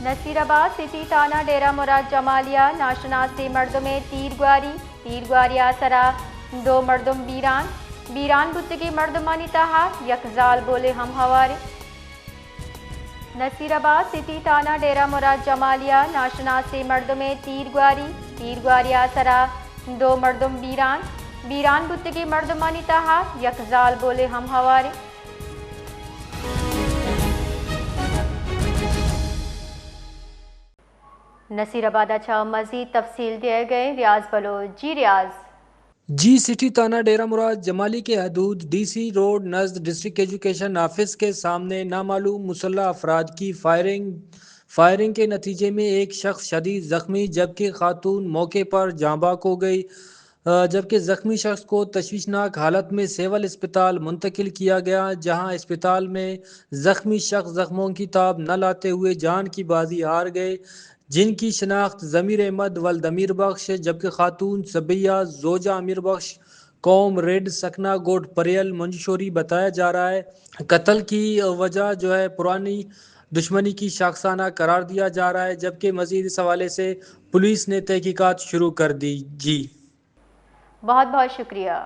نصیرآباد city تھانہ ڈیرہ مراد جمالیہ ناشناسی مردم تیرگواری سرا دو مردم بیران بتگی مردمانی تہا یک زال بولے ہم ہوارے نصیرآباد سٹی تھانہ ڈیرہ مراد جمالیہ ناشناسی مردم تیرگواری سرا دو مردم بیران بتگی مردمانی تہا یک زال بولے ہم ہوارے نصیرآباد اچھا مزید تفصیل دیے گئے ریاض بلوچ۔ جی ریاض۔ سٹی تھانہ ڈیرہ مراد جمالی کے حدود ڈی سی روڈ نزد ڈسٹرکٹ ایجوکیشن آفس کے سامنے نامعلوم مسلح افراد کی فائرنگ کے نتیجے میں ایک شخص شدید زخمی جبکہ خاتون موقع پر جاں بحق ہو گئی، جبکہ زخمی شخص کو تشویشناک حالت میں سول اسپتال منتقل کیا گیا، جہاں اسپتال میں زخمی شخص زخموں کی تاب نہ لاتے ہوئے جان کی بازی ہار گئے، جن کی شناخت ضمیر احمد ولد امیر بخش جبکہ خاتون صبیہ زوجہ امیر بخش قوم ریڈ سکنہ گوٹ پریل منجشوری بتایا جا رہا ہے۔ قتل کی وجہ پرانی دشمنی کی شاخسانہ قرار دیا جا رہا ہے، جبکہ مزید اس حوالے سے پولیس نے تحقیقات شروع کر دی۔ بہت بہت شکریہ۔